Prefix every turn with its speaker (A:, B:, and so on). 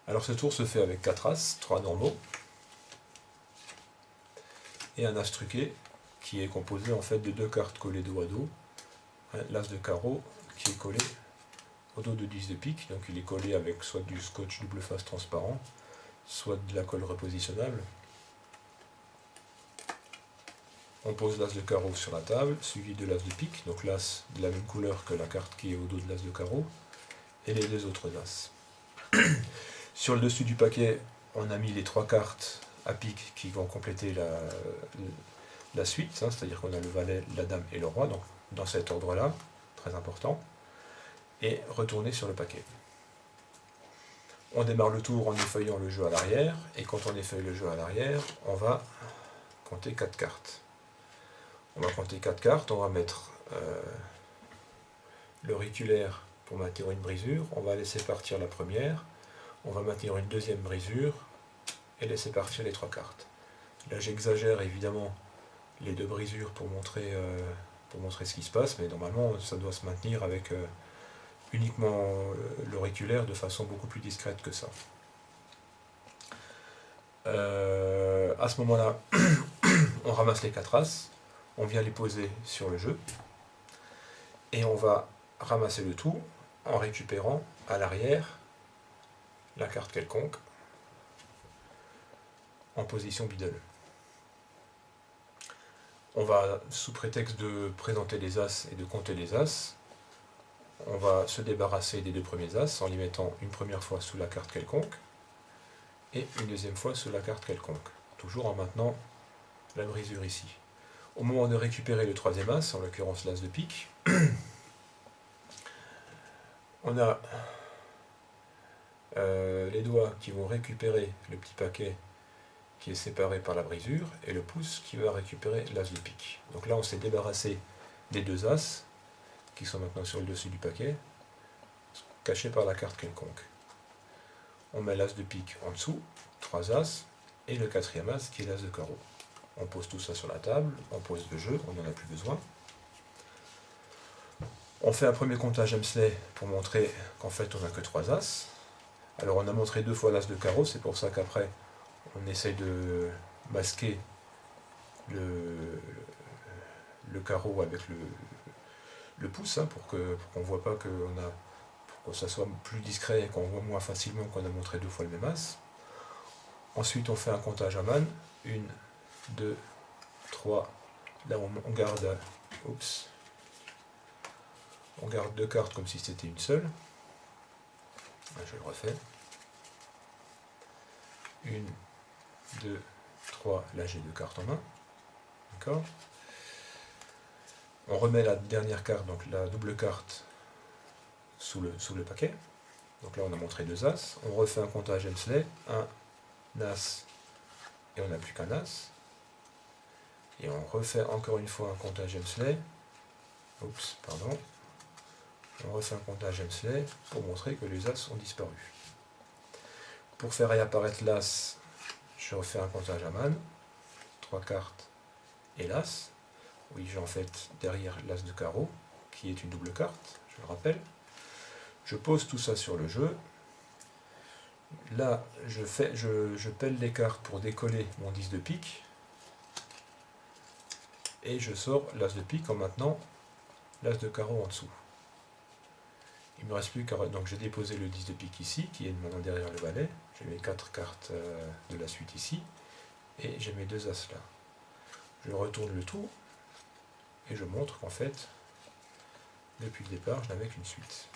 A: Alors ce tour se fait avec 4 As, 3 normaux, et un As truqué, qui est composé en fait de 2 cartes collées dos à dos, l'As de carreau qui est collé au dos de 10 de pique, donc il est collé avec soit du scotch double face transparent, soit de la colle repositionnable. On pose l'As de carreau sur la table, suivi de l'As de pique, donc l'As de la même couleur que la carte qui est au dos de l'As de carreau, et les 2 autres As. Sur le dessus du paquet, on a mis les 3 cartes à pique qui vont compléter la suite, c'est-à-dire qu'on a le valet, la dame et le roi, donc dans cet ordre-là, très important, et retourner sur le paquet. On démarre le tour en effeuillant le jeu à l'arrière, et quand on effeuille le jeu à l'arrière, on va compter 4 cartes. On va compter 4 cartes, on va mettre l'auriculaire pour maintenir une brisure, on va laisser partir la première, on va maintenir une deuxième brisure, et laisser partir les 3 cartes. Là j'exagère évidemment les 2 brisures pour montrer ce qui se passe, mais normalement ça doit se maintenir avec uniquement l'auriculaire de façon beaucoup plus discrète que ça. À ce moment-là, on ramasse les 4 As, on vient les poser sur le jeu, et on va ramasser le tout en récupérant à l'arrière la carte quelconque en position middle. On va, sous prétexte de présenter les As et de compter les As, on va se débarrasser des 2 premiers As en les mettant une première fois sous la carte quelconque et une deuxième fois sous la carte quelconque, toujours en maintenant la brisure ici. Au moment de récupérer le 3e As, en l'occurrence l'As de pique, on a les doigts qui vont récupérer le petit paquet qui est séparé par la brisure, et le pouce qui va récupérer l'As de pique. Donc là on s'est débarrassé des 2 As, qui sont maintenant sur le dessus du paquet, cachés par la carte quelconque. On met l'As de pique en dessous, 3 As, et le 4e As qui est l'As de carreau. On pose tout ça sur la table, on pose le jeu, on n'en a plus besoin. On fait un premier comptage Hemsley pour montrer qu'en fait on n'a que 3 As. Alors on a montré 2 fois l'As de carreau, c'est pour ça qu'après on essaye de masquer le carreau avec le pouce, pour qu'on ne voit pas pour que ça soit plus discret et qu'on voit moins facilement qu'on a montré 2 fois le même As. Ensuite on fait un comptage à manne, 1, 2, 3, là on garde, on garde 2 cartes comme si c'était une seule. Je le refais. 1, 2, 3, là j'ai 2 cartes en main. D'accord. On remet la dernière carte, donc la double carte, sous le paquet. Donc là on a montré 2 As. On refait un comptage Hemsley, un As, et on n'a plus qu'un As. Et on refait encore une fois un comptage Hemsley. On refait un comptage Hemsley pour montrer que les As ont disparu. Pour faire réapparaître l'As, je refais un comptage à manne, 3 cartes et l'As. Oui, j'ai en fait derrière l'As de carreau, qui est une double carte, je le rappelle. Je pose tout ça sur le jeu. Là, je pèle les cartes pour décoller mon 10 de pique. Et je sors l'As de pique en maintenant l'As de carreau en dessous. Il ne me reste plus qu'à... Donc j'ai déposé le 10 de pique ici, qui est maintenant derrière le valet. J'ai mes 4 cartes de la suite ici. Et j'ai mes 2 As là. Je retourne le tout. Et je montre qu'en fait, depuis le départ, je n'avais qu'une suite.